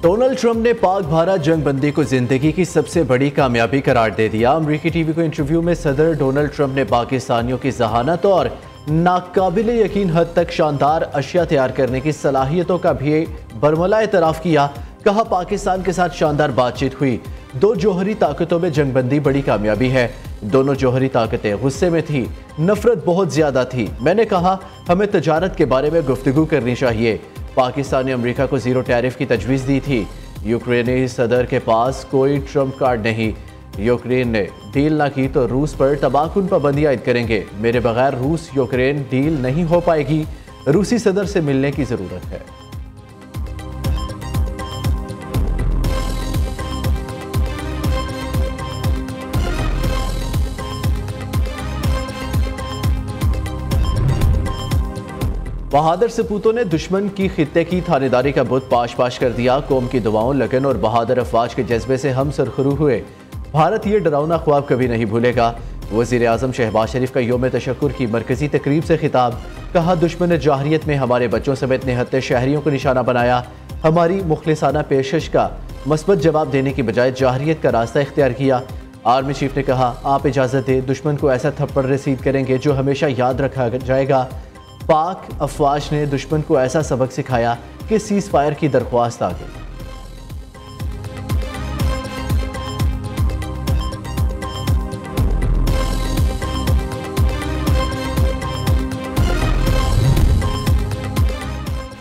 Donald Trump ने पाक भारत जंगबंदी को जिंदगी की सबसे बड़ी कामयाबी करार दे दिया। अमरीकी टीवी को इंटरव्यू में सदर डोनाल्ड ट्रंप ने पाकिस्तानियों की जहानत और नाकाबिल यकीन हद तक शानदार अशिया तैयार करने की सलाहियतों का भी बरमला एतराफ़ किया। कहा, पाकिस्तान के साथ शानदार बातचीत हुई। दो जौहरी ताकतों में जंगबंदी बड़ी कामयाबी है। दोनों जौहरी ताकतें गुस्से में थी, नफरत बहुत ज्यादा थी। मैंने कहा, हमें तजारत के बारे में गुफ्तगू करनी चाहिए। पाकिस्तान ने अमेरिका को जीरो टैरिफ की तजवीज़ दी थी। यूक्रेनी सदर के पास कोई ट्रंप कार्ड नहीं। यूक्रेन ने डील ना की तो रूस पर तबाहकुन पाबंदी आयद करेंगे। मेरे बगैर रूस यूक्रेन डील नहीं हो पाएगी। रूसी सदर से मिलने की ज़रूरत है। बहादुर सपूतों ने दुश्मन की खित्ते की थानेदारी का बुत पाश पाश कर दिया। कौम की दुआओं, लगन और बहादुर अफवाज के जज्बे से हम सरखरू हुए। भारत ये डरावना ख्वाब कभी नहीं भूलेगा। वज़ीर आज़म शहबाज शरीफ का यौम तशक्कुर की मरकजी तकरीब से खिताब। कहा, दुश्मन जाहिरियत में हमारे बच्चों समेत निहत्ते शहरियों को निशाना बनाया। हमारी मुखलिसाना पेशकश का मस्बत जवाब देने की बजाय जाहिरियत का रास्ता इख्तियार किया। आर्मी चीफ ने कहा, आप इजाज़त दें, दुश्मन को ऐसा थप्पड़ रसीद करेंगे जो हमेशा याद रखा जाएगा। पाक अफवाज ने दुश्मन को ऐसा सबक सिखाया कि सीज फायर की दरख्वास्त आ गई।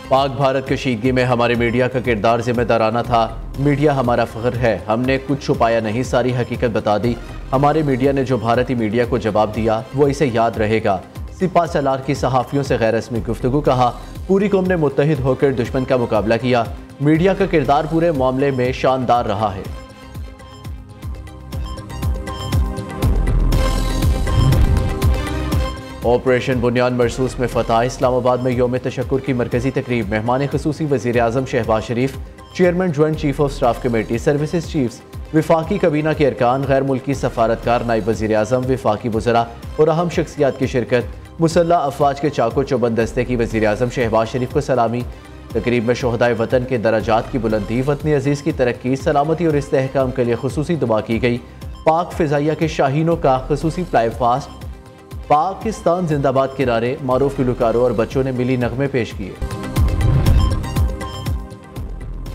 पाक भारत कशीदगी में हमारे मीडिया का किरदार जिम्मेदाराना था। मीडिया हमारा फ़ख्र है। हमने कुछ छुपाया नहीं, सारी हकीकत बता दी। हमारे मीडिया ने जो भारतीय मीडिया को जवाब दिया वो इसे याद रहेगा। सिपा सलार की सहाफ़ियों से गैर रस्मी गुफ्तगू। कहा, पूरी कौम ने मुत्तहिद होकर दुश्मन का मुकाबला किया। मीडिया का किरदार पूरे मामले में शानदार रहा है। ऑपरेशन बुनियाद मरसूस में फतह। इस्लामाबाद में यौम तशक्कुर की मरकजी तकरीब। मेहमान खुसूसी वज़ीर आज़म Shehbaz Sharif, chairman joint chief of staff committee, services chiefs, विफाकी कबीना के अरकान, गैर मुल्की सफारतकार, नायब वज़ीर आज़म, विफाकी वज़रा और अहम शख्सियात की शिरकत। मुसल्लह अफवाज के चाको चौबंद दस्ते की वज़ीर आज़म शहबाज शरीफ को सलामी। तकरीब में शोहदाए वतन के दराजात की बुलंदी, वतन अजीज़ की तरक्की, सलामती और इस्तेहकाम के लिए खुसूसी दुआ की गई। पाक फ़िज़ाइया के शाहीनों का खुसूसी फ्लाई फास्ट। पाकिस्तान जिंदाबाद के नारे मारूफ गुलकारों और बच्चों ने मिली नगमे पेश किए।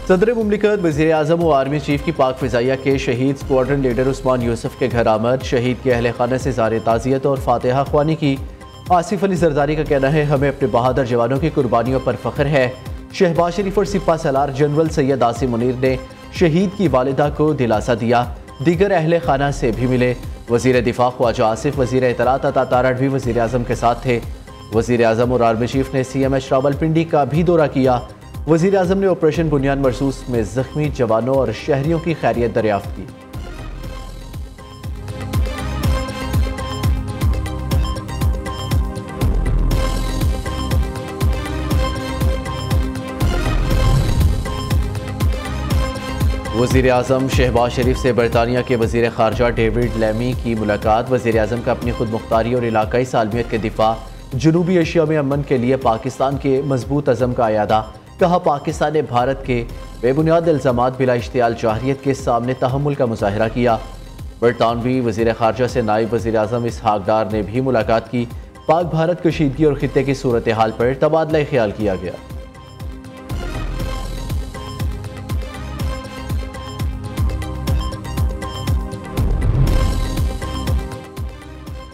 सदर मुमलिकत, वज़ीर आज़म और आर्मी चीफ की पाक फ़िज़ाइया के शहीद स्क्वाड्रन लीडर उस्मान यूसुफ के घर आमद। शहीद के अहले खाना से ज़ारे ताज़ियत और फातिहा ख्वानी की। आसिफ अली जरदारी का कहना है, हमें अपने बहादुर जवानों की कुर्बानियों पर फ़ख्र है। शहबाज शरीफ और सिपा सलार जनरल सैयद आसिम मुनीर ने शहीद की वालिदा को दिलासा दिया। दीगर अहले खाना से भी मिले। वज़ीर दिफा ख्वाजा आसिफ, वज़ीर इत्तलात अता तारड़ भी वज़ीर आज़म के साथ थे। वज़ीर आज़म और आर्मी चीफ ने CMH रावलपिंडी का भी दौरा किया। वज़ीर आज़म ने ऑपरेशन बुनियाद मरसूस में ज़ख्मी जवानों और शहरियों की खैरियत दरियाफ्त की। वज़ीर आज़म शहबाज शरीफ से बरतानिया के वज़ीर ख़ारजा डेविड लैमी की मुलाकात। वज़ीर आज़म का अपनी खुद मुख्तारी और इलाकाई सालमियत के दिफा, जनूबी एशिया में अमन के लिए पाकिस्तान के मजबूत अज़म का अयादा। कहा, पाकिस्तान ने भारत के बेबुनियाद इल्ज़ामात बिला इश्तियाल जाहिरियत के सामने तहम्मुल का मुज़ाहिरा किया। बरतानवी वज़ीर ख़ारजा से नायब वज़ीर आज़म इसहाक डार ने भी मुलाकात की। पाक भारत कशीदगी और खित्ते की सूरत हाल पर तबादला ख्याल किया गया।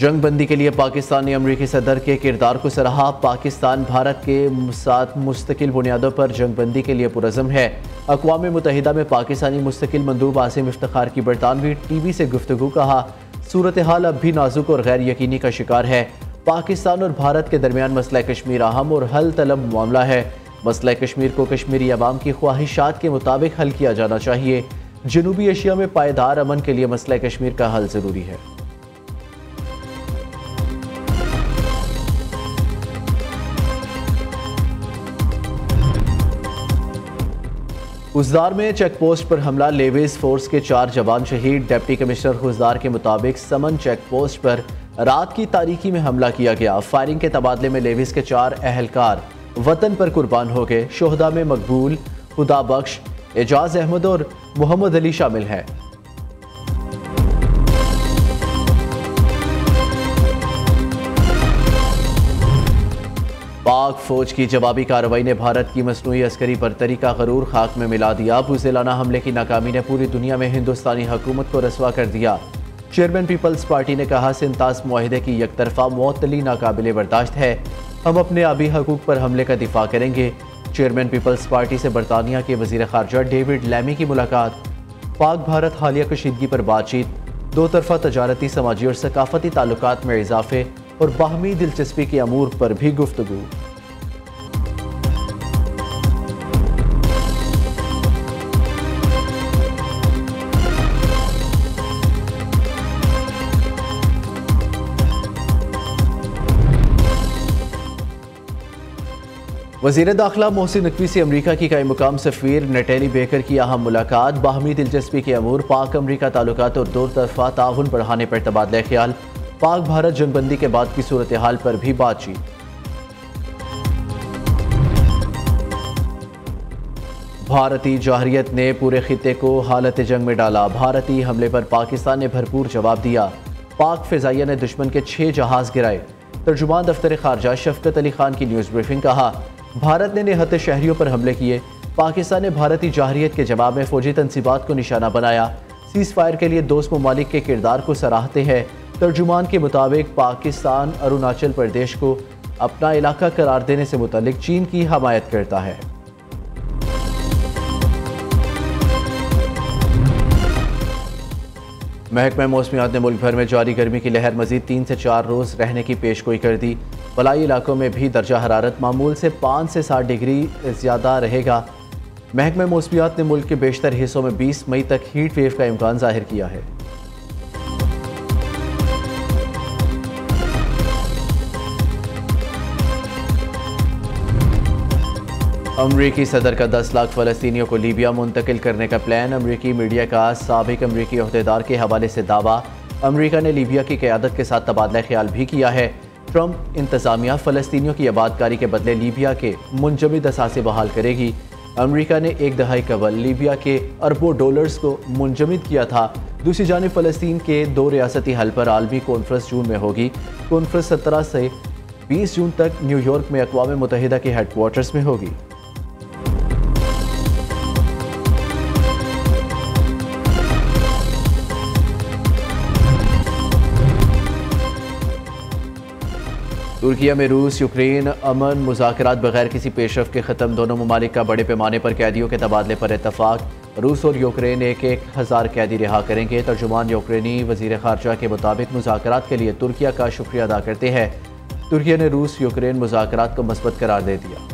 जंगबंदी के लिए पाकिस्तान ने अमरीकी सदर के किरदार को सराहा। पाकिस्तान भारत के साथ मुस्तकिल बुनियादों पर जंगबंदी के लिए पुरज़म है। अक़वाम मुत्तहिदा में पाकिस्तानी मुस्तकिल मंदूब आसिम इफ्तिखार की बरतानवी टीवी से गुफ्तगू। कहा, सूरत हाल अब भी नाजुक और गैर यकीनी का शिकार है। पाकिस्तान और भारत के दरमियान मसला कश्मीर अहम और हल तलब मामला है। मसला कश्मीर को कश्मीरी अवाम की ख्वाहिशात के मुताबिक हल किया जाना चाहिए। जनूबी एशिया में पायदार अमन के लिए मसला कश्मीर का हल ज़रूरी है। खुजदार में चेक पोस्ट पर हमला, लेविस फोर्स के 4 जवान शहीद। डिप्टी कमिश्नर खुजदार के मुताबिक समन चेक पोस्ट पर रात की तारीकी में हमला किया गया। फायरिंग के तबादले में लेविस के 4 अहलकार वतन पर कुर्बान हो गए। शोहदा में मकबूल, खुदा बख्श, एजाज अहमद और मोहम्मद अली शामिल हैं। पाक फौज की जवाबी कार्रवाई ने भारत की मसनूई अस्करी बरतरी का गरूर खाक में मिला दिया। बुज़दिलाना हमले की नाकामी ने पूरी दुनिया में हिंदुस्तानी हुकूमत को रसवा कर दिया। चेयरमैन पीपल्स पार्टी ने कहा, सिंतास मुआहिदे की यकतरफा मुअत्तली नाकाबिले बर्दाश्त है। हम अपने आबी हकूक पर हमले का दिफा करेंगे। चेयरमैन पीपल्स पार्टी से बरतानिया के वज़ीर ख़ारजा डेविड लैमी की मुलाकात। पाक भारत हालिया कशीदगी पर बातचीत। दो तरफा तजारती, समाजी और सकाफती ताल्लुकात में इजाफे और बाहमी दिलचस्पी के अमूर पर भी गुफ्तगू। वज़ीर दाखिला मोहसिन नकवी से अमरीका की कायम मुकाम सफ़ीर नटैली बेकर की अहम मुलाकात। बाहमी दिलचस्पी के अमूर, पाक अमरीका ताल्लुकात और दो तरफा ताउन बढ़ाने पर तबादला ख्याल। पाक भारत जंगबंदी के बाद की सूरत हाल पर भी बातचीत। भारतीय जौहरियत ने पूरे खित्ते को हालत जंग में डाला। भारतीय हमले पर पाकिस्तान ने भरपूर जवाब दिया। पाक फ़िज़ाइया ने दुश्मन के 6 जहाज़ गिराए। तर्जुमान दफ्तर खारजा शफकत अली खान की न्यूज़ ब्रीफिंग। कहा, भारत ने निहत्ते शहरियों पर हमले किए। पाकिस्तान ने भारतीय जौहरियत के जवाब में फौजी तनसीबात को निशाना बनाया। सीज़ फायर के लिए दोस्त ममालिक के किरदार को सराहते हैं। तर्जुमान के मुताबिक पाकिस्तान अरुणाचल प्रदेश को अपना इलाका करार देने से मुतल्लिक चीन की हमायत करता है। महकमा मौसमियात ने मुल्क भर में जारी गर्मी की लहर मजीद 3 से 4 रोज़ रहने की पेशगोई कर दी। फलाई इलाकों में भी दर्जा हरारत मामूल से 5 से 7 डिग्री ज़्यादा रहेगा। महकमा मौसमियात ने मुल्क के बेशतर हिस्सों में 20 मई तक हीट वेव का इम्कान जाहिर किया है। अमरीकी सदर का 10 लाख फ़लस्तीनियों को लीबिया मुंतकिल करने का प्लान। अमरीकी मीडिया का साबिक अमरीकी अहदेदार के हवाले से दावा। अमरीका ने लीबिया की क़यादत के साथ तबादला ख्याल भी किया है। ट्रंप इंतज़ामिया फ़लस्तीनियों की आबादकारी के बदले लीबिया के मुंजमद असासे बहाल करेगी। अमरीका ने 1 दहाई कबल लीबिया के अरबों डॉलर्स को मुंजमद किया था। दूसरी जानिब फ़लस्तीन के 2 रियासती हल पर आलमी कॉन्फ्रेंस जून में होगी। कॉन्फ्रेंस 17 से 20 जून तक न्यूयॉर्क में अक़वाम मुत्तहिदा के हेडक्वार्टर्स में होगी। तुर्किया में रूस यूक्रेन अमन मुज़ाकरात बगैर किसी पेशरफ के ख़त्म। दोनों ममालिक का बड़े पैमाने पर कैदियों के तबादले पर इत्तफाक। रूस और यूक्रेन 1,000 कैदी रिहा करेंगे। तर्जुमान यूक्रेनी वज़ीर ख़ारजा के मुताबिक मुज़ाकरात के लिए तुर्किया का शुक्रिया अदा करते हैं। तुर्किया ने रूस यूक्रेन मुज़ाकरात को मस्बत करार दे दिया।